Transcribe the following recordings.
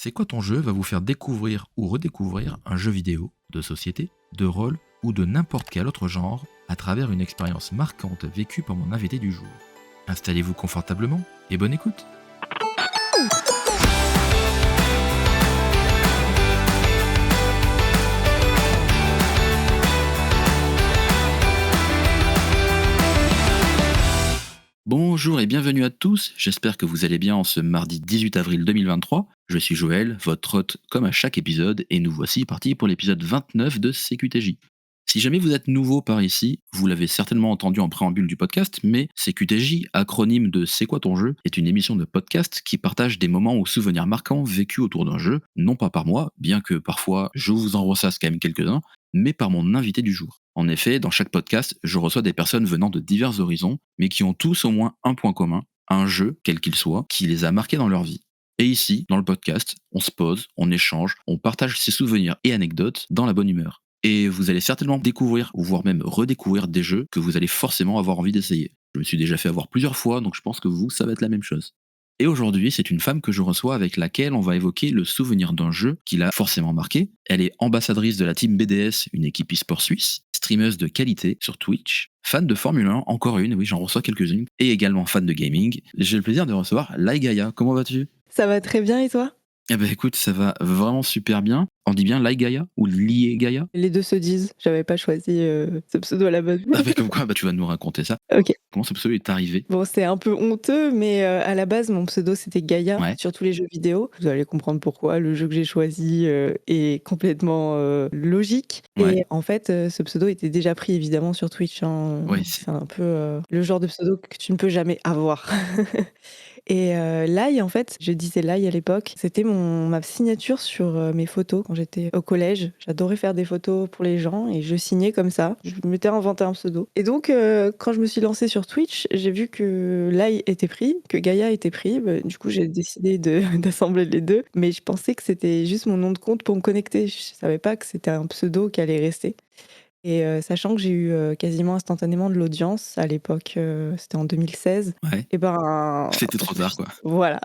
C'est quoi ton jeu va vous faire découvrir ou redécouvrir un jeu vidéo, de société, de rôle ou de n'importe quel autre genre à travers une expérience marquante vécue par mon invité du jour. Installez-vous confortablement et bonne écoute. Bonjour et bienvenue à tous, j'espère que vous allez bien en ce mardi 18 avril 2023. Je suis Joël, votre hôte comme à chaque épisode, et nous voici partis pour l'épisode 29 de CQTJ. Si jamais vous êtes nouveau par ici, vous l'avez certainement entendu en préambule du podcast, mais CQTJ, acronyme de C'est quoi ton jeu, est une émission de podcast qui partage des moments ou souvenirs marquants vécus autour d'un jeu, non pas par moi, bien que parfois je vous en ressasse quand même quelques-uns, mais par mon invité du jour. En effet, dans chaque podcast, je reçois des personnes venant de divers horizons, mais qui ont tous au moins un point commun, un jeu, quel qu'il soit, qui les a marqués dans leur vie. Et ici, dans le podcast, on se pose, on échange, on partage ses souvenirs et anecdotes dans la bonne humeur. Et vous allez certainement découvrir, ou voire même redécouvrir des jeux que vous allez forcément avoir envie d'essayer. Je me suis déjà fait avoir plusieurs fois, donc je pense que vous, ça va être la même chose. Et aujourd'hui, c'est une femme que je reçois avec laquelle on va évoquer le souvenir d'un jeu qui l'a forcément marqué. Elle est ambassadrice de la team BDS, une équipe e-sport suisse, streameuse de qualité sur Twitch, fan de Formule 1, encore une, oui j'en reçois quelques-unes, et également fan de gaming. J'ai le plaisir de recevoir Lai Gaia, comment vas-tu? Ça va très bien et toi? Eh ben écoute, ça va vraiment super bien. On dit bien Lai Gaia ou Lie Gaia? Les 2 se disent, j'avais pas choisi, ce pseudo à la base. Ah ben comme quoi, bah tu vas nous raconter ça. OK. Comment ce pseudo est arrivé? Bon, c'est un peu honteux, mais à la base, mon pseudo, c'était Gaïa Ouais, sur tous les jeux vidéo. Vous allez comprendre pourquoi. Le jeu que j'ai choisi, est complètement, logique ouais, et en fait, ce pseudo était déjà pris évidemment sur Twitch, hein, ouais, c'est un peu, le genre de pseudo que tu ne peux jamais avoir. Et Lai, en fait, je disais Lai à l'époque, c'était ma signature sur, mes photos quand j'étais au collège. J'adorais faire des photos pour les gens et je signais comme ça. Je m'étais inventé un pseudo et donc quand je me suis lancée sur Twitch, j'ai vu que Lai était pris, que Gaïa était pris. Bah, du coup, j'ai décidé de d'assembler les 2, mais je pensais que c'était juste mon nom de compte pour me connecter. Je savais pas que c'était un pseudo qui allait rester. Et sachant que j'ai eu, quasiment instantanément de l'audience à l'époque, c'était en 2016 ouais. et ben, C'était trop tard quoi. voilà.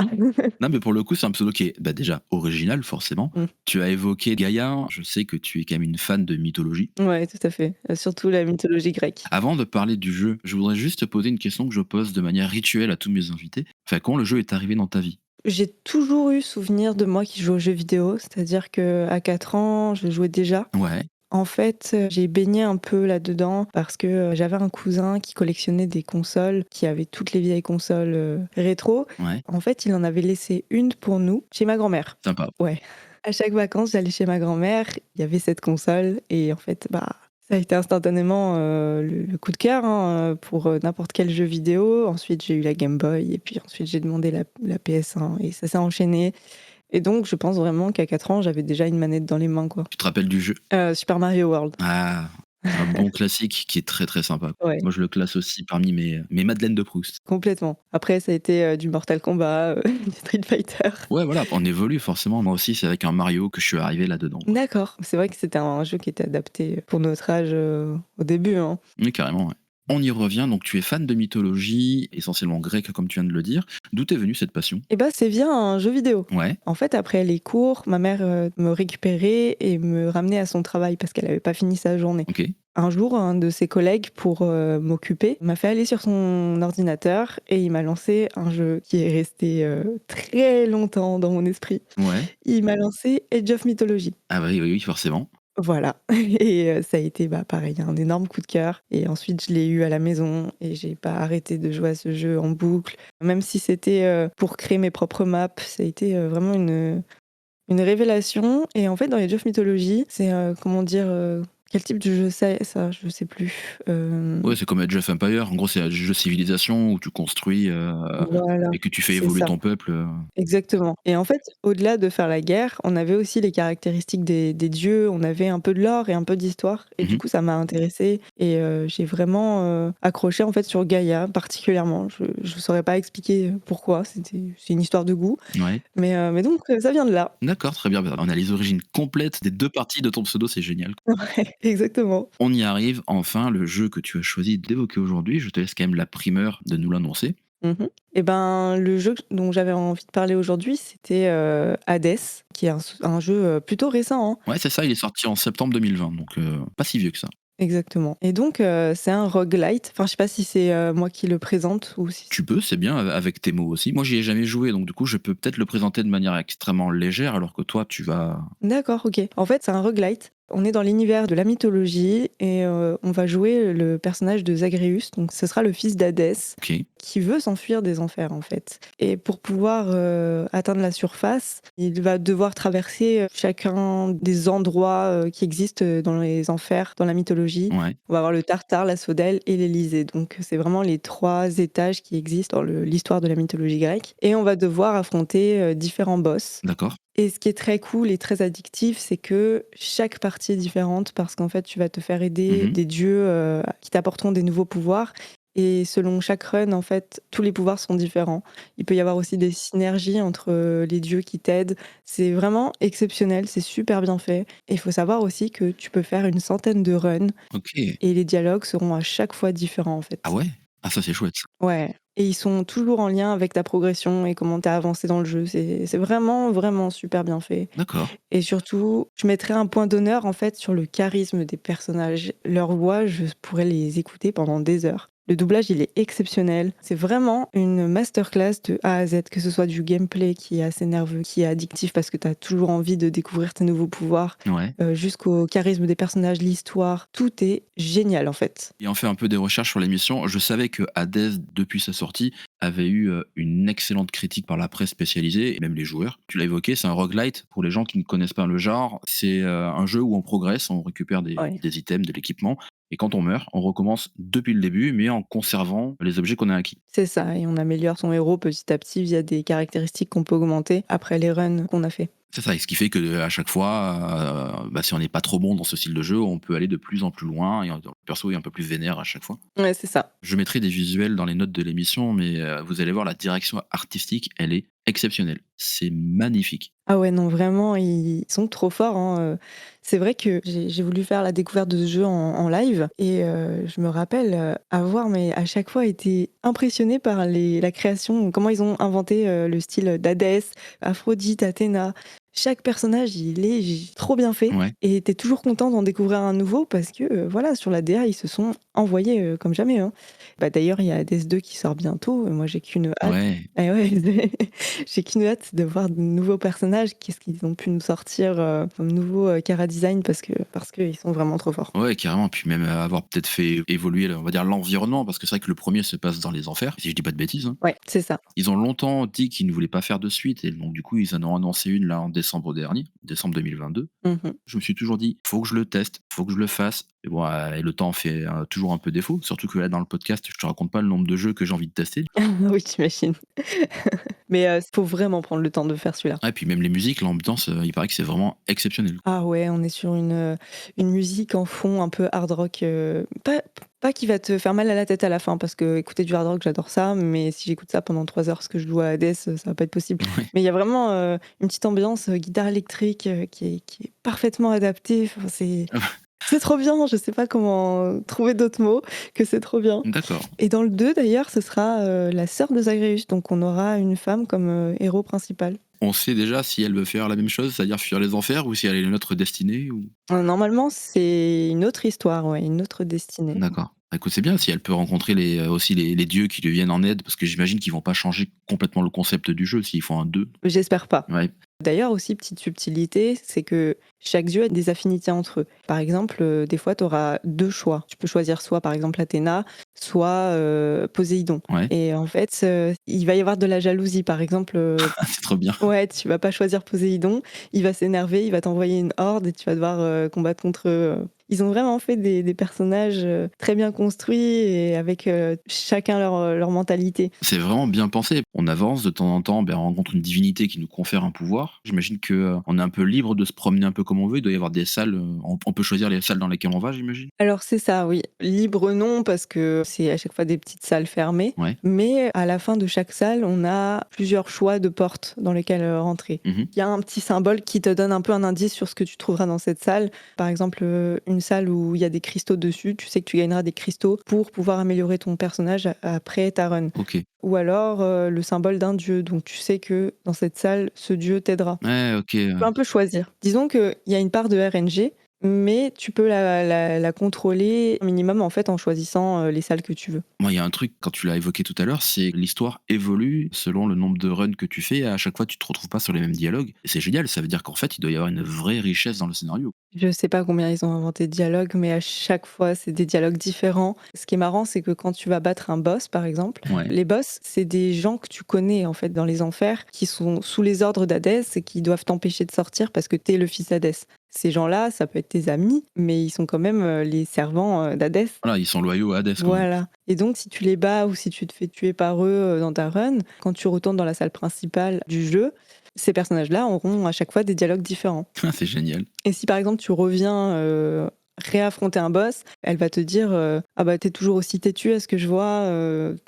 Non, mais pour le coup, c'est un pseudo qui est bah, déjà original, forcément. Mmh. Tu as évoqué Gaïa, je sais que tu es quand même une fan de mythologie. Ouais, tout à fait, surtout la mythologie grecque. Avant de parler du jeu, je voudrais juste te poser une question que je pose de manière rituelle à tous mes invités. Enfin, quand le jeu est arrivé dans ta vie? J'ai toujours eu souvenir de moi qui jouais aux jeux vidéo, c'est-à-dire qu'à 4 ans, je jouais déjà. Ouais, En fait, j'ai baigné un peu là-dedans parce que, j'avais un cousin qui collectionnait des consoles, qui avait toutes les vieilles consoles, rétro. ouais, En fait, il en avait laissé une pour nous, chez ma grand-mère. sympa. Ouais. À chaque vacances, j'allais chez ma grand-mère, il y avait cette console et en fait, bah, ça a été instantanément, le coup de cœur, hein, pour, n'importe quel jeu vidéo. Ensuite, j'ai eu la Game Boy et puis ensuite j'ai demandé la PS1 et ça s'est enchaîné et donc je pense vraiment qu'à 4 ans, j'avais déjà une manette dans les mains, quoi. Tu te rappelles du jeu? Super Mario World. Ah, un bon classique qui est très très sympa. Ouais, Moi, je le classe aussi parmi mes Madeleines de Proust. complètement. Après ça a été, du Mortal Kombat, du Street Fighter. Ouais, voilà, on évolue forcément. Moi aussi, c'est avec un Mario que je suis arrivé là-dedans, quoi. D'accord. C'est vrai que c'était un jeu qui était adapté pour notre âge, au début, hein. Oui, carrément, ouais. On y revient, donc tu es fan de mythologie, essentiellement grecque, comme tu viens de le dire. D'où t'es venue cette passion? Et bah, c'est via un jeu vidéo. Ouais, En fait, après les cours, ma mère, me récupérait et me ramenait à son travail parce qu'elle avait pas fini sa journée. ok. Un jour, un de ses collègues, pour, m'occuper, m'a fait aller sur son ordinateur et il m'a lancé un jeu qui est resté, très longtemps dans mon esprit. Ouais. Il m'a lancé Age of Mythology. Ah bah oui, oui, oui, forcément. Voilà et ça a été, bah, pareil, un énorme coup de cœur et ensuite je l'ai eu à la maison et j'ai pas arrêté de jouer à ce jeu en boucle. Même si c'était, pour créer mes propres maps, ça a été, vraiment une révélation et en fait, dans Age of Mythology, c'est, comment dire, quel type de jeu c'est ça? Je sais plus, Ouais, c'est comme Age of Empires. En gros, c'est un jeu de civilisation où tu construis voilà, et que tu fais c'est évoluer ça. ton peuple. Exactement et en fait, au-delà de faire la guerre, on avait aussi les caractéristiques des dieux, on avait un peu de lore et un peu d'histoire et du Mhm. coup, ça m'a intéressée et j'ai vraiment, accroché, en fait, sur Gaïa particulièrement. Je saurais pas expliquer, pourquoi, c'est une histoire de goût, Ouais. mais donc ça vient de là. D'accord, très bien. Bah, on a les origines complètes des deux parties de ton pseudo, c'est génial. Ouais, exactement. On y arrive, enfin, le jeu que tu as choisi d'évoquer aujourd'hui. Je te laisse quand même la primeur de nous l'annoncer. Mmh. Et ben, le jeu dont j'avais envie de parler aujourd'hui, c'était, Hades, qui est un jeu, plutôt récent, hein. Ouais, c'est ça, il est sorti en septembre 2020, donc pas si vieux que ça. Exactement. Et donc, c'est un roguelite. Enfin, je sais pas si c'est, moi qui le présente ou si Tu peux, c'est bien, avec tes mots aussi. Moi, j'y ai jamais joué, donc du coup, je peux peut-être le présenter de manière extrêmement légère, alors que toi, tu vas d'accord, OK. En fait, c'est un roguelite. On est dans l'univers de la mythologie et on va jouer le personnage de Zagreus, donc ce sera le fils d'Hadès, OK, qui veut s'enfuir des enfers, en fait. Et pour pouvoir, atteindre la surface, il va devoir traverser, chacun des endroits, qui existent, dans les enfers, dans la mythologie. ouais, On va avoir le Tartare, la Sodèle et l'Élysée. Donc c'est vraiment les 3 étages qui existent dans l'histoire de la mythologie grecque et on va devoir affronter, différents boss. d'accord. Et ce qui est très cool et très addictif, c'est que chaque partie est différente parce qu'en fait, tu vas te faire aider Mmh. des dieux, qui t'apporteront des nouveaux pouvoirs et selon chaque run, en fait, tous les pouvoirs sont différents. Il peut y avoir aussi des synergies entre, les dieux qui t'aident. C'est vraiment exceptionnel, c'est super bien fait et il faut savoir aussi que tu peux faire une centaine de runs OK. et les dialogues seront à chaque fois différents, en Ah fait. ouais? Ah ça, c'est chouette ça. Ouais, et ils sont toujours en lien avec ta progression et comment tu as avancé dans le jeu. C'est vraiment, vraiment super bien fait. D'accord. Et surtout, je mettrais un point d'honneur, en fait, sur le charisme des personnages. Leurs voix, je pourrais les écouter pendant des heures. Le doublage, il est exceptionnel. C'est vraiment une masterclass de A à Z, que ce soit du gameplay qui est assez nerveux, qui est addictif parce que tu as toujours envie de découvrir tes nouveaux pouvoirs, Ouais. jusqu'au charisme des personnages, l'histoire. Tout est génial, en fait. Ayant fait un peu des recherches sur l'émission, je savais que Hades, depuis sa sortie, avait eu, une excellente critique par la presse spécialisée et même les joueurs. Tu l'as évoqué, c'est un roguelite. Pour les gens qui ne connaissent pas le genre, c'est, un jeu où on progresse, on récupère Ouais. des items, de l'équipement et quand on meurt, on recommence depuis le début, mais en conservant les objets qu'on a acquis. C'est ça, et on améliore son héros petit à petit via des caractéristiques qu'on peut augmenter après les runs qu'on a fait. C'est ça et ce qui fait qu'à chaque fois, bah, si on n'est pas trop bon dans ce style de jeu, on peut aller de plus en plus loin et le perso est un peu plus vénère à chaque fois. Ouais, c'est ça. Je mettrai des visuels dans les notes de l'émission, mais vous allez voir la direction artistique, elle est exceptionnelle. C'est magnifique. Ah ouais, non, vraiment, ils sont trop forts, hein, c'est vrai que j'ai voulu faire la découverte de ce jeu en live et je me rappelle, avoir mais à chaque fois été impressionnée par la création, comment ils ont inventé, le style d'Hadès, Aphrodite, Athéna. Chaque personnage, il est trop bien fait Ouais, et tu toujours content d'en découvrir un nouveau parce que, voilà, sur la DA, ils se sont envoyés, comme jamais, hein. Bah, d'ailleurs, il y a Hades 2 qui sort bientôt et moi j'ai qu'une hâte. ouais, Eh ouais, j'ai qu'une hâte de voir de nouveaux personnages. Qu'est-ce qu'ils ont pu nous sortir, comme nouveau, chara-design parce qu'ils sont vraiment trop forts. ouais, carrément. Puis même avoir peut-être fait évoluer, on va dire, l'environnement, parce que c'est vrai que le premier se passe dans les enfers, si je dis pas de bêtises, hein. Ouais, c'est ça. Ils ont longtemps dit qu'ils ne voulaient pas faire de suite et donc du coup, ils en ont annoncé une là en décembre dernier, décembre 2022. Mmh. Je me suis toujours dit: «Faut que je le teste, faut que je le fasse» et bon, et le temps fait, toujours un peu défaut. Surtout que là, dans le podcast, je te raconte pas le nombre de jeux que j'ai envie de tester. Oui, j'imagine. Mais, faut vraiment prendre le temps de faire celui-là. Ah et puis même les musiques, l'ambiance, il paraît que c'est vraiment exceptionnel. Ah ouais, on est sur une musique en fond un peu hard rock, pas qui va te faire mal à la tête à la fin parce que écouter du hard rock, j'adore ça, mais si j'écoute ça pendant 3 heures parce que je joue à Hades, ça va pas être possible. Ouais. Mais il y a vraiment, une petite ambiance, guitare électrique, qui est parfaitement adaptée. Enfin, c'est trop bien, je sais pas comment trouver d'autres mots que c'est trop bien. D'accord. Et dans le 2 d'ailleurs, ce sera, la sœur de Zagreus, donc on aura une femme comme, héros principal. On sait déjà si elle veut faire la même chose, c'est-à-dire fuir les enfers ou si elle est une autre destinée ou Normalement, c'est une autre histoire, ouais, une autre destinée. d'accord. Bah, écoute, c'est bien si elle peut rencontrer aussi les dieux qui lui viennent en aide parce que j'imagine qu'ils vont pas changer complètement le concept du jeu s'ils font un 2. J'espère pas. Ouais. D'ailleurs aussi, petite subtilité, c'est que chaque dieu a des affinités entre eux. Par exemple, des fois, tu auras 2 choix. Tu peux choisir soit, par exemple, Athéna, soit, Poséidon Ouais. et en fait, il va y avoir de la jalousie. Par exemple, C'est trop bien. ouais, tu vas pas choisir Poséidon, il va s'énerver, il va t'envoyer une horde et tu vas devoir, combattre contre eux. Ils ont vraiment fait des personnages, très bien construits et avec, chacun leur mentalité. C'est vraiment bien pensé. On avance de temps en temps, ben, on rencontre une divinité qui nous confère un pouvoir. J'imagine que, on est un peu libre de se promener un peu comme on veut. Il doit y avoir des salles, on peut choisir les salles dans lesquelles on va, j'imagine? Alors c'est ça, oui. Libre non, parce que c'est à chaque fois des petites salles fermées, Ouais. mais à la fin de chaque salle, on a plusieurs choix de portes dans lesquelles, rentrer. Mmh. Il y a un petit symbole qui te donne un peu un indice sur ce que tu trouveras dans cette salle. Par exemple, une une salle où il y a des cristaux dessus, tu sais que tu gagneras des cristaux pour pouvoir améliorer ton personnage après ta run. OK. Ou alors, le symbole d'un dieu, donc tu sais que dans cette salle, ce dieu t'aidera. Ouais, OK, Tu peux un peu choisir. Disons qu'il y a une part de RNG, mais tu peux la contrôler au minimum, en fait, en choisissant, les salles que tu veux. Moi, il y a un truc, quand tu l'as évoqué tout à l'heure, c'est que l'histoire évolue selon le nombre de runs que tu fais. Et à chaque fois, tu te retrouves pas sur les mêmes dialogues. Et c'est génial, ça veut dire qu'en fait, il doit y avoir une vraie richesse dans le scénario. Je sais pas combien ils ont inventé de dialogues, mais à chaque fois, c'est des dialogues différents. Ce qui est marrant, c'est que quand tu vas battre un boss, par exemple, Ouais. les boss, c'est des gens que tu connais, en fait, dans les enfers, qui sont sous les ordres d'Hadès et qui doivent t'empêcher de sortir parce que t'es le fils d'Hadès. Ces gens-là, ça peut être tes amis, mais ils sont quand même les servants d'Hadès. Voilà, ils sont loyaux à Hades quand même. Voilà. Et donc, si tu les bats ou si tu te fais tuer par eux dans ta run, quand tu retournes dans la salle principale du jeu, ces personnages-là auront à chaque fois des dialogues différents. C'est génial. Et si par exemple tu reviens réaffronter un boss, elle va te dire ah bah t'es toujours aussi têtu à ce que je vois,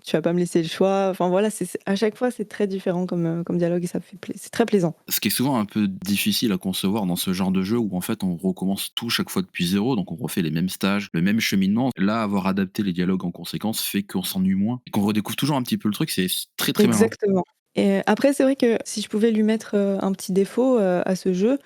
tu vas pas me laisser le choix. Enfin voilà, à chaque fois c'est très différent comme dialogue et ça fait c'est très plaisant. Ce qui est souvent un peu difficile à concevoir dans ce genre de jeu où en fait on recommence tout chaque fois depuis zéro, donc on refait les mêmes stages, le même cheminement. Là, avoir adapté les dialogues en conséquence fait qu'on s'ennuie moins et qu'on redécouvre toujours un petit peu le truc, c'est très très malin. Exactement. Et après c'est vrai que si je pouvais lui mettre un petit défaut à ce jeu,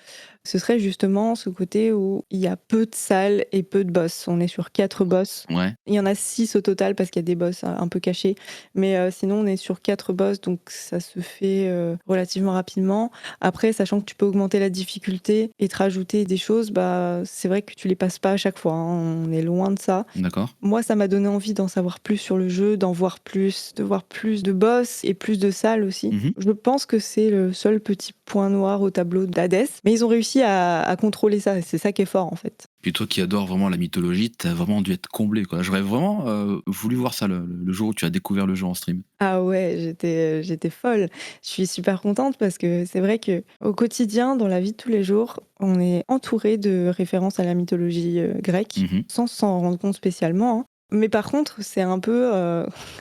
ce serait justement ce côté où il y a peu de salles et peu de boss. On est sur 4 boss. Ouais, Il y en a 6 au total parce qu'il y a des boss un peu cachés. Mais sinon, on est sur 4 boss, donc ça se fait relativement rapidement. Après, sachant que tu peux augmenter la difficulté et te rajouter des choses, bah, c'est vrai que tu les passes pas à chaque fois, hein. On est loin de ça. d'accord. Moi, ça m'a donné envie d'en savoir plus sur le jeu, d'en voir plus, de voir plus de boss et plus de salles aussi. Mhm. Je pense que c'est le seul petit point noir au tableau d'Hadès, mais ils ont réussi à contrôler ça, et c'est ça qui est fort en fait. Puis toi qui adores vraiment la mythologie, t'as vraiment dû être comblé, quoi. J'aurais vraiment voulu voir ça le jour où tu as découvert le jeu en stream. Ah ouais, j'étais folle. Je suis super contente parce que c'est vrai que au quotidien, dans la vie de tous les jours, on est entouré de références à la mythologie grecque, Mhm. sans s'en rendre compte spécialement, hein. Mais par contre, c'est un peu,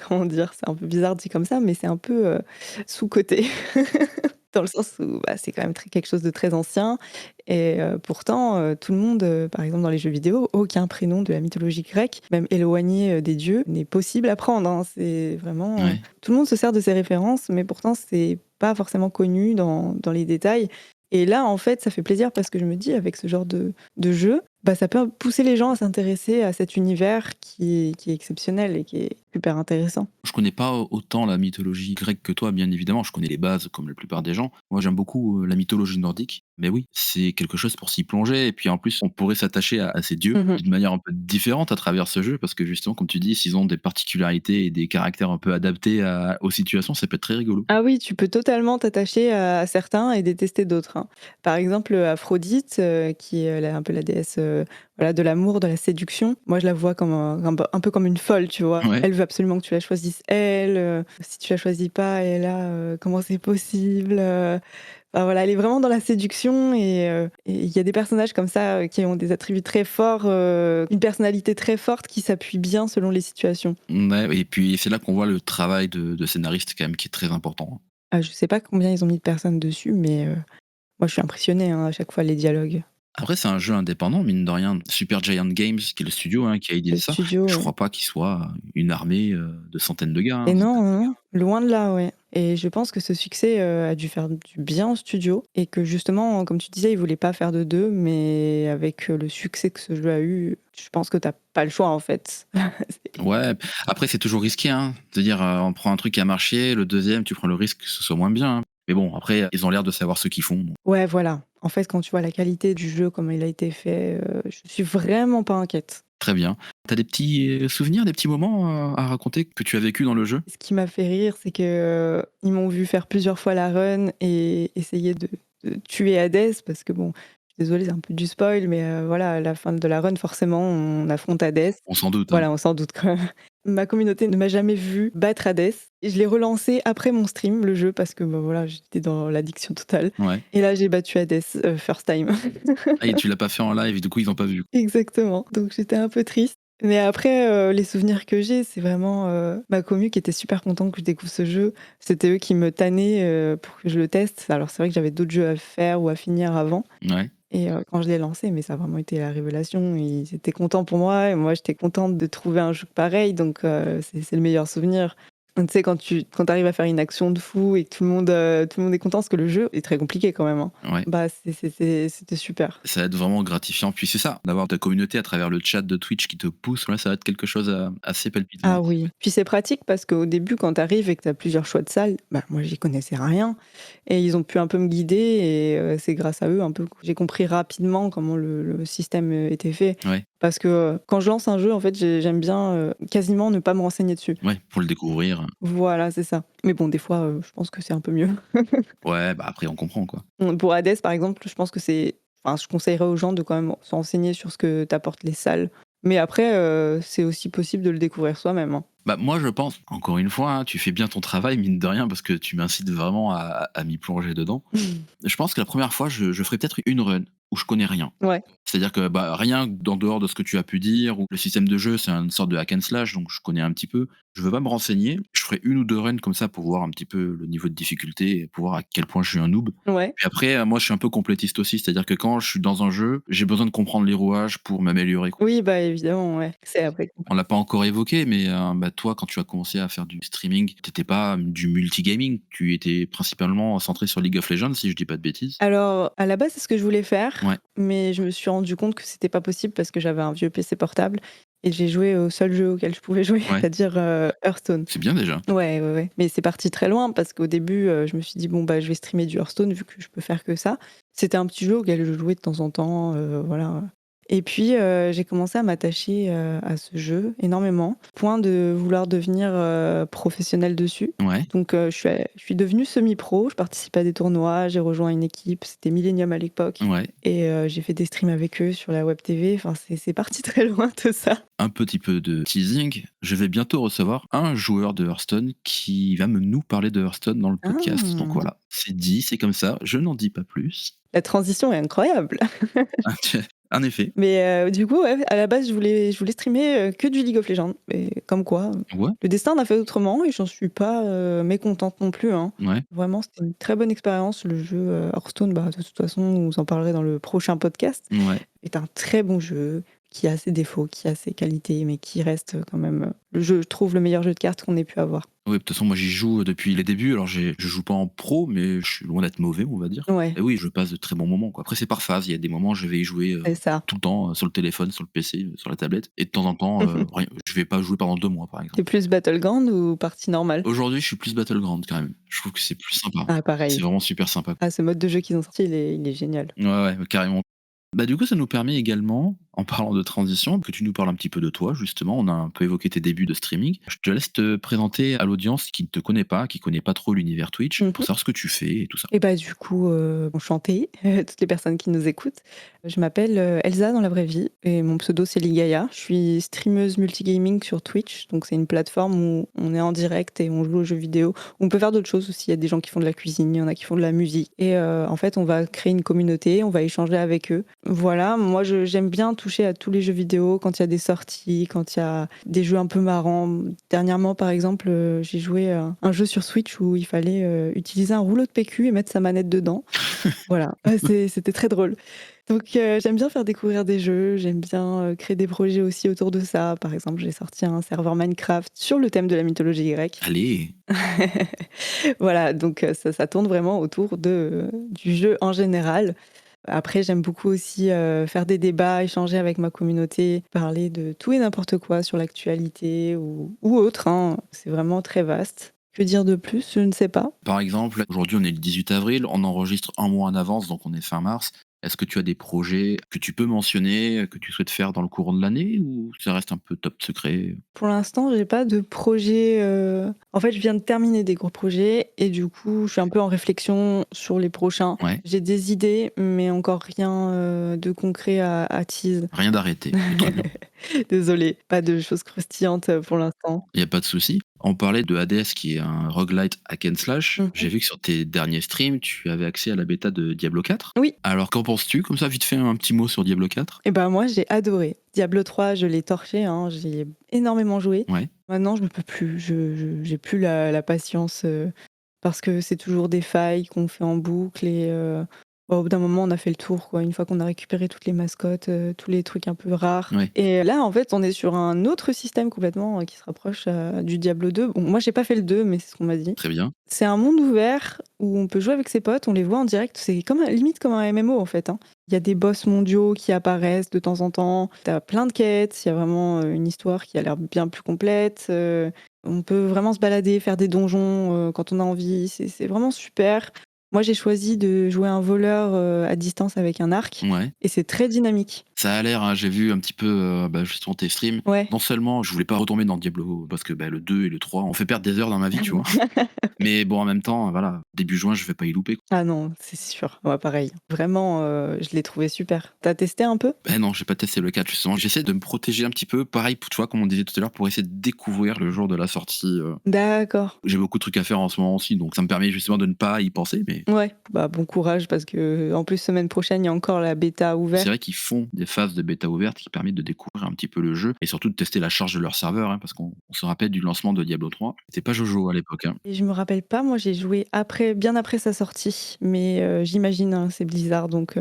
comment dire, c'est un peu bizarre dit comme ça, mais c'est un peu sous-coté. Dans le sens où bah, c'est quand même quelque chose de très ancien. Et pourtant, tout le monde, par exemple dans les jeux vidéo, aucun prénom de la mythologie grecque, même éloigné des dieux, n'est possible à prendre, hein. C'est vraiment. Ouais. Tout le monde se sert de ces références, mais pourtant, c'est pas forcément connu dans les détails. Et là, en fait, ça fait plaisir parce que je me dis, avec ce genre de jeu, bah, ça peut pousser les gens à s'intéresser à cet univers qui est exceptionnel et qui est super intéressant. Je connais pas autant la mythologie grecque que toi, bien évidemment. Je connais les bases comme la plupart des gens. Moi, j'aime beaucoup la mythologie nordique. Mais oui, c'est quelque chose pour s'y plonger. Et puis en plus, on pourrait s'attacher à ces dieux Mhm. d'une manière un peu différente à travers ce jeu. Parce que justement, comme tu dis, s'ils ont des particularités et des caractères un peu adaptés aux situations, ça peut être très rigolo. Ah oui, tu peux totalement t'attacher à certains et détester d'autres, hein. Par exemple, Aphrodite, qui est un peu la déesse voilà, de l'amour, de la séduction. Moi, je la vois comme un peu comme une folle, tu vois. Ouais. Elle veut absolument que tu la choisisses, elle. Si tu la choisis pas, elle est là, comment c'est possible Enfin, voilà, elle est vraiment dans la séduction et il y a des personnages comme ça qui ont des attributs très forts, une personnalité très forte qui s'appuie bien selon les situations. Ouais, et puis c'est là qu'on voit le travail de scénariste quand même qui est très important. Ah, je sais pas combien ils ont mis de personnes dessus, mais moi, je suis impressionnée, hein, à chaque fois, les dialogues. Après, c'est un jeu indépendant, mine de rien. Super Giant Games, qui est le studio qui a idée Le ça. studio, Je ouais. crois pas qu'il soit une armée de centaines de gars. Et non, non, non, loin de là, ouais. Et je pense que ce succès, a dû faire du bien au studio et que justement, comme tu disais, ils voulaient pas faire de 2, mais avec, le succès que ce jeu a eu, je pense que tu as pas le choix, en fait. C'est Ouais, après, c'est toujours risqué. C'est-à-dire, on prend un truc qui a marché, le deuxième, tu prends le risque que ce soit moins bien. Mais bon, après, ils ont l'air de savoir ce qu'ils font. Donc, ouais, voilà. En fait, quand tu vois la qualité du jeu, comment il a été fait, je suis vraiment pas inquiète. très bien. T'as des petits souvenirs, des petits moments à raconter que tu as vécu dans le jeu? Ce qui m'a fait rire, c'est que, ils m'ont vu faire plusieurs fois la run et essayer de tuer Hades parce que bon, je suis désolée, c'est un peu du spoil, mais voilà, à la fin de la run, forcément, on affronte Hades. On s'en doute. Voilà, on s'en doute quand même. Ma communauté ne m'a jamais vu battre Hades et je l'ai relancé après mon stream, le jeu, parce que, bah, voilà, j'étais dans l'addiction totale Ouais. et là, j'ai battu Hades, first time. Ah, et tu l'as pas fait en live, et du coup, ils ont pas vu. Exactement, donc j'étais un peu triste. Mais après, les souvenirs que j'ai, c'est vraiment, ma commu qui était super contente que je découvre ce jeu. C'était eux qui me tannaient, pour que je le teste. Alors c'est vrai que j'avais d'autres jeux à faire ou à finir avant, Ouais. et quand je l'ai lancé, mais ça a vraiment été la révélation. Ils étaient contents pour moi et moi j'étais contente de trouver un jeu pareil, donc c'est le meilleur souvenir. Tu sais quand tu arrives à faire une action de fou et que tout le monde est content, parce que le jeu est très compliqué quand même, hein. Ouais. Bah, c'était super. Ça va être vraiment gratifiant. Puis c'est ça, d'avoir ta communauté à travers le chat de Twitch qui te pousse, ouais, ça va être quelque chose, assez palpitant. Ah oui, puis c'est pratique parce qu'au début quand tu arrives et que tu as plusieurs choix de salles, bah, moi j'y connaissais rien et ils ont pu un peu me guider et c'est grâce à eux un peu que j'ai compris rapidement comment le système, était fait. Ouais, Parce que, quand je lance un jeu en fait j'aime bien, quasiment ne pas me renseigner dessus. ouais, pour le découvrir. Voilà, c'est ça. Mais bon des fois, je pense que c'est un peu mieux. Ouais, bah, après on comprend, quoi. Pour Hades par exemple, je pense que je conseillerais aux gens de quand même se renseigner sur ce que t'apportent les salles. Mais après, c'est aussi possible de le découvrir soi-même, hein. Bah, moi, je pense, encore une fois, hein, tu fais bien ton travail, mine de rien, parce que tu m'incites vraiment à m'y plonger dedans. Je pense que la première fois, je ferai peut-être une run où je connais rien. Ouais, C'est-à-dire que, bah, rien d'en dehors de ce que tu as pu dire ou le système de jeu, c'est une sorte de hack and slash, donc je connais un petit peu. Je veux pas me renseigner. Je ferai une ou 2 runs comme ça pour voir un petit peu le niveau de difficulté et pour voir à quel point je suis un noob. ouais. Puis après, moi, je suis un peu complétiste aussi, c'est-à-dire que quand je suis dans un jeu, j'ai besoin de comprendre les rouages pour m'améliorer, quoi. Oui, bah, évidemment, ouais. C'est après On l'a pas encore évoqué, mais bah, toi, quand tu as commencé à faire du streaming, t'étais pas du multigaming, tu étais principalement centré sur League of Legends, si je dis pas de bêtises? alors, à la base, c'est ce que je voulais faire, Ouais, mais je me suis rendu compte que c'était pas possible parce que j'avais un vieux PC portable et j'ai joué au seul jeu auquel je pouvais jouer, ouais, c'est-à-dire, Hearthstone. c'est bien déjà. Ouais, ouais, ouais, mais c'est parti très loin parce qu'au début, je me suis dit: «Bon, bah, je vais streamer du Hearthstone vu que je peux faire que ça». C'était un petit jeu auquel je jouais de temps en temps, voilà, et puis, j'ai commencé à m'attacher, à ce jeu énormément, au point de vouloir devenir, professionnelle dessus. Ouais, Donc, je suis devenue semi-pro, je participais à des tournois, j'ai rejoint une équipe, c'était Millennium à l'époque ouais. et j'ai fait des streams avec eux sur la web TV, enfin c'est parti très loin tout ça. Un petit peu de teasing, je vais bientôt recevoir un joueur de Hearthstone qui va nous parler de Hearthstone dans le podcast. Donc Ah! voilà, c'est dit, c'est comme ça, je n'en dis pas plus. La transition est incroyable. En effet. Mais du coup, ouais, à la base, je voulais streamer, que du League of Legends et comme quoi, Ouais, le destin en a fait autrement et j'en suis pas, mécontente non plus, hein. ouais, Vraiment, c'était une très bonne expérience. Le jeu, Hearthstone, bah, de toute façon, on vous en parlerai dans le prochain podcast, ouais. est un très bon jeu qui a ses défauts, qui a ses qualités, mais qui reste, quand même, le jeu je trouve le meilleur jeu de cartes qu'on ait pu avoir. Oui, de toute façon, moi j'y joue depuis les débuts. Alors je joue pas en pro, mais je suis loin d'être mauvais, on va dire. Ouais, Et oui, je passe de très bons moments, quoi. Après, c'est par phase. Il y a des moments, je vais y jouer c'est ça. tout le temps, sur le téléphone, sur le PC, sur la tablette. Et de temps en temps, je vais pas jouer pendant 2 mois, par exemple. Tu plus Battleground ou partie normale? Aujourd'hui, je suis plus Battleground quand même. Je trouve que c'est plus sympa. Ah C'est pareil. vraiment super sympa. Ah ce mode de jeu qu'ils ont sorti, il est génial. Ouais, ouais, carrément. Bah, du coup, ça nous permet également, en parlant de transition, que tu nous parles un petit peu de toi, justement. On a un peu évoqué tes débuts de streaming. Je te laisse te présenter à l'audience qui ne te connaît pas, qui connaît pas trop l'univers Twitch, pour Mmh. savoir ce que tu fais et tout ça. Et bah, du coup, enchantée, toutes les personnes qui nous écoutent. Je m'appelle, Elsa dans la vraie vie et mon pseudo c'est Ligaya. Je suis streameuse multigaming sur Twitch, donc c'est une plateforme où on est en direct et on joue aux jeux vidéo. On peut faire d'autres choses aussi, il y a des gens qui font de la cuisine, il y en a qui font de la musique et en fait, on va créer une communauté, on va échanger avec eux. Voilà, moi j'aime bien toucher à tous les jeux vidéo quand il y a des sorties, quand il y a des jeux un peu marrants. Dernièrement, par exemple, j'ai joué à un jeu sur Switch où il fallait, utiliser un rouleau de PQ et mettre sa manette dedans. Voilà, c'était très drôle. Donc j'aime bien faire découvrir des jeux, j'aime bien, créer des projets aussi autour de ça. Par exemple, j'ai sorti un serveur Minecraft sur le thème de la mythologie grecque. Allez, Voilà, donc ça tourne vraiment autour du jeu en général. Après, j'aime beaucoup aussi, faire des débats, échanger avec ma communauté, parler de tout et n'importe quoi sur l'actualité ou autre, hein. C'est vraiment très vaste. Que dire de plus? Je ne sais pas. par exemple, aujourd'hui on est le 18 avril, on enregistre un mois en avance, donc on est fin mars. Est-ce que tu as des projets que tu peux mentionner, que tu souhaites faire dans le courant de l'année ou ça reste un peu top secret? Pour l'instant, j'ai pas de projet, en fait, je viens de terminer des gros projets et du coup, je suis un peu en réflexion sur les prochains. Ouais, J'ai des idées, mais encore rien, de concret à tease. rien d'arrêté. Très bien. Désolée, pas de choses croustillantes, pour l'instant. Il y a pas de souci. On parlait de Hades qui est un roguelite hack and slash. Mmh. J'ai vu que sur tes derniers streams, tu avais accès à la bêta de Diablo 4. Oui. Alors qu'en penses-tu? Comme ça, vite fait, un petit mot sur Diablo 4? Et ben, moi, j'ai adoré. Diablo 3, je l'ai torché, hein, j'y ai énormément joué. Ouais. Maintenant, je ne peux plus, je j'ai plus la patience, parce que c'est toujours des failles qu'on fait en boucle et Bah, au bout d'un moment, on a fait le tour, quoi. Une fois qu'on a récupéré toutes les mascottes, tous les trucs un peu rares Ouais, et là, en fait, on est sur un autre système complètement, qui se rapproche, du Diablo 2. Bon, moi, j'ai pas fait le 2, mais c'est ce qu'on m'a dit. très bien. C'est un monde ouvert où on peut jouer avec ses potes, on les voit en direct. C'est comme limite comme un MMO, en fait, hein. Il y a des boss mondiaux qui apparaissent de temps en temps. Tu as plein de quêtes, il y a vraiment, une histoire qui a l'air bien plus complète, on peut vraiment se balader, faire des donjons, quand on a envie. C'est vraiment super. Moi, j'ai choisi de jouer un voleur, à distance avec un arc Ouais. et c'est très dynamique. Ça a l'air, hein, j'ai vu un petit peu, justement tes streams. Ouais. Non seulement je voulais pas retomber dans Diablo parce que, le 2 et le 3 ont fait perdre des heures dans ma vie, tu vois? Mais bon, en même temps, voilà, début juin, je vais pas y louper, quoi. Ah non, c'est sûr. Ouais, pareil. Vraiment, je l'ai trouvé super. Tu as testé un peu? Beh, non, j'ai pas testé le 4 justement. J'essaie de me protéger un petit peu, pareil, tu vois, comme on disait tout à l'heure, pour essayer de découvrir le jour de la sortie, D'accord. j'ai beaucoup de trucs à faire en ce moment aussi, donc ça me permet justement de ne pas y penser, mais Ouais, bah, bon courage parce qu'en plus semaine prochaine, il y a encore la bêta c'est ouverte. vrai qu'ils font des phases de bêta ouverte qui permettent de découvrir un petit peu le jeu et surtout de tester la charge de leur serveur, hein, parce qu'on se rappelle du lancement de Diablo 3. C'était pas jojo à l'époque, hein. Et je me rappelle pas, moi j'ai joué après bien après sa sortie, mais j'imagine, hein, c'est Blizzard donc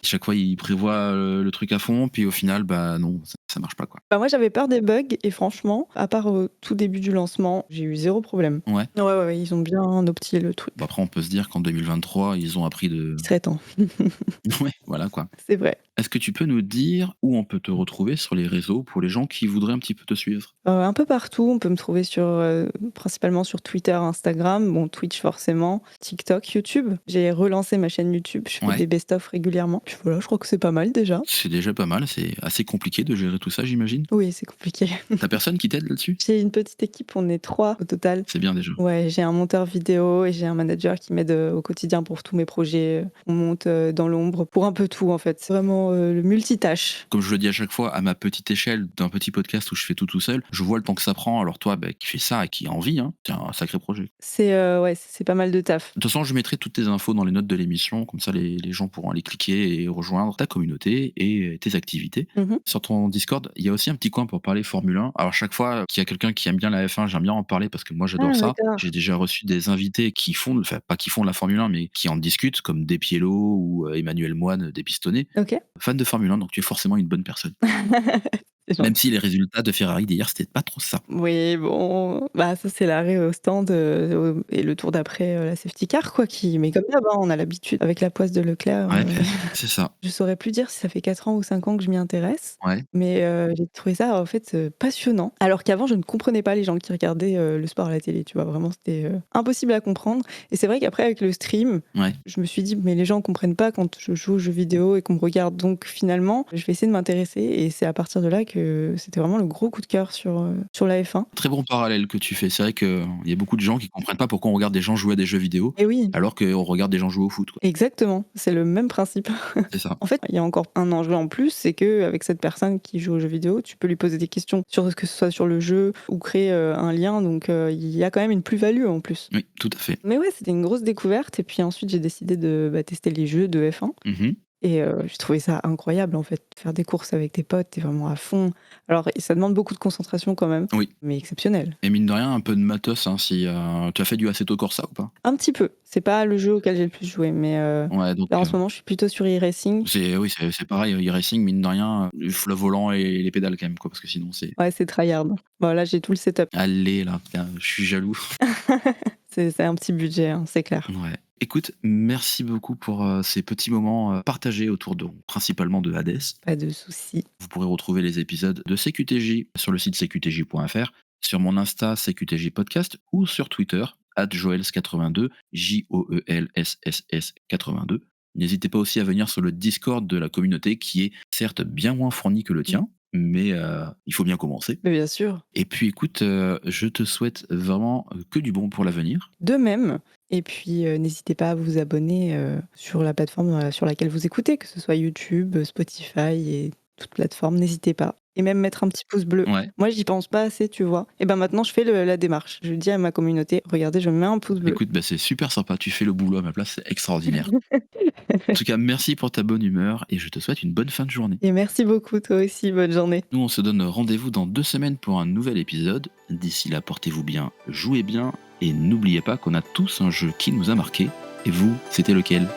Chaque fois, ils prévoient, le truc à fond, puis au final, non, ça marche pas, quoi. bah, moi j'avais peur des bugs et franchement, à part au tout début du lancement, j'ai eu zéro problème. Ouais. Ouais, ouais, ouais, ils ont bien optimisé le truc. Bon après, on peut se dire qu'en 2023, ils ont appris de Il serait temps. ouais, voilà, quoi. C'est vrai. Est-ce que tu peux nous dire où on peut te retrouver sur les réseaux pour les gens qui voudraient un petit peu te suivre? Un peu partout, on peut me trouver sur, principalement sur Twitter, Instagram, bon Twitch forcément, TikTok, YouTube. J'ai relancé ma chaîne YouTube, je fais Ouais. des best-of régulièrement. Puis voilà, je crois que c'est pas mal déjà. C'est déjà pas mal, c'est assez compliqué de gérer tout ça, j'imagine? Oui, c'est compliqué. Tu personne qui t'aide là-dessus? J'ai une petite équipe, on est 3 au total. C'est bien déjà. Ouais, j'ai un monteur vidéo et j'ai un manager qui m'aide, au quotidien pour tous mes projets. On monte, dans l'ombre pour un peu tout en fait. C'est vraiment, le multitâche. Comme je le dis à chaque fois, à ma petite échelle d'un petit podcast où je fais tout seul, je vois le temps que ça prend. Alors toi, qui fais ça et qui a envie, hein, c'est un sacré projet. C'est, ouais, c'est pas mal de taf. De toute façon, je mettrai toutes tes infos dans les notes de l'émission, comme ça les gens pourront aller cliquer et rejoindre ta communauté et tes activités. Mmh. Sur ton Discord, il y a aussi un petit coin pour parler Formule 1. Alors chaque fois qu'il y a quelqu'un qui aime bien la F1, j'aime bien en parler parce que moi j'adore Ah ça. d'accord. J'ai déjà reçu des invités qui font, enfin pas qui font de la Formule 1, mais qui en discutent, comme Despiello ou Emmanuel Moine des Pistonnés. OK. Fan de Formule 1, donc tu es forcément une bonne personne. C'est Même gentil. si les résultats de Ferrari d'hier, c'était pas trop ça. Oui, bon, bah, ça, c'est l'arrêt au stand, au et le tour d'après, la safety car quoi qui mais comme d'hab, hein, on a l'habitude avec la poisse de Leclerc, Ouais, c'est ça. je saurais plus dire si ça fait 4 ans ou 5 ans que je m'y intéresse, Ouais. mais j'ai trouvé ça, en fait, passionnant. Alors qu'avant, je ne comprenais pas les gens qui regardaient, le sport à la télé, tu vois? Vraiment, c'était, impossible à comprendre et c'est vrai qu'après avec le stream, Ouais. je me suis dit: «Mais les gens comprennent pas quand je joue aux jeux vidéo et qu'on me regarde, donc finalement, je vais essayer de m'intéresser» et c'est à partir de là que c'était vraiment le gros coup de cœur sur la F1. Très bon parallèle que tu fais. C'est vrai qu'il y a beaucoup de gens qui comprennent pas pourquoi on regarde des gens jouer à des jeux vidéo, Et oui, alors qu'on regarde des gens jouer au foot, quoi. exactement, c'est le même principe. C'est ça. En fait, il y a encore un enjeu en plus, c'est qu'avec cette personne qui joue aux jeux vidéo, tu peux lui poser des questions sur que ce soit sur le jeu ou créer, un lien, donc il y a quand même une plus-value en plus. Oui, tout à fait. Mais ouais, c'était une grosse découverte et puis ensuite j'ai décidé de, tester les jeux de F1 Mmh. et j'ai trouvé ça incroyable en fait. Faire des courses avec tes potes, tu vraiment à fond. Alors ça demande beaucoup de concentration quand même, Oui, mais exceptionnel. et mine de rien, un peu de matos, hein, si, tu as fait du Assetto Corsa ou pas? Un petit peu, c'est pas le jeu auquel j'ai le plus joué, mais Ouais, donc là en ce moment je suis plutôt sur e-racing. c'est pareil, e-racing, mine de rien, le volant et les pédales quand même, quoi, parce que sinon c'est Ouais, c'est tryhard. Bon là j'ai tout le setup. allez là, putain, je suis jaloux. C'est un petit budget, hein, c'est clair. Ouais. Écoute, merci beaucoup pour, ces petits moments, partagés autour de principalement de Hades. Pas de souci. Vous pourrez retrouver les épisodes de CQTJ sur le site cqtj.fr, sur mon Insta CQTJ Podcast ou sur Twitter @joels82 JOELSSS 82. N'hésitez pas aussi à venir sur le Discord de la communauté qui est certes bien moins fourni que le tien, mais il faut bien commencer. Mais bien sûr. Et puis écoute, je te souhaite vraiment, que du bon pour l'avenir. De même et puis, n'hésitez pas à vous abonner, sur la plateforme, sur laquelle vous écoutez, que ce soit YouTube, Spotify et toute plateforme, n'hésitez pas et même mettre un petit pouce bleu. Ouais. Moi, j'y pense pas assez, tu vois? Et ben, maintenant je fais la démarche. Je dis à ma communauté: «Regardez, je mets un pouce bleu». Écoute, c'est super sympa, tu fais le boulot à ma place, c'est extraordinaire. En tout cas, merci pour ta bonne humeur et je te souhaite une bonne fin de journée. Et merci beaucoup, toi aussi, bonne journée. Nous, on se donne rendez-vous dans 2 semaines pour un nouvel épisode. D'ici là, portez-vous bien, jouez bien et n'oubliez pas qu'on a tous un jeu qui nous a marqué. Et vous, c'était lequel?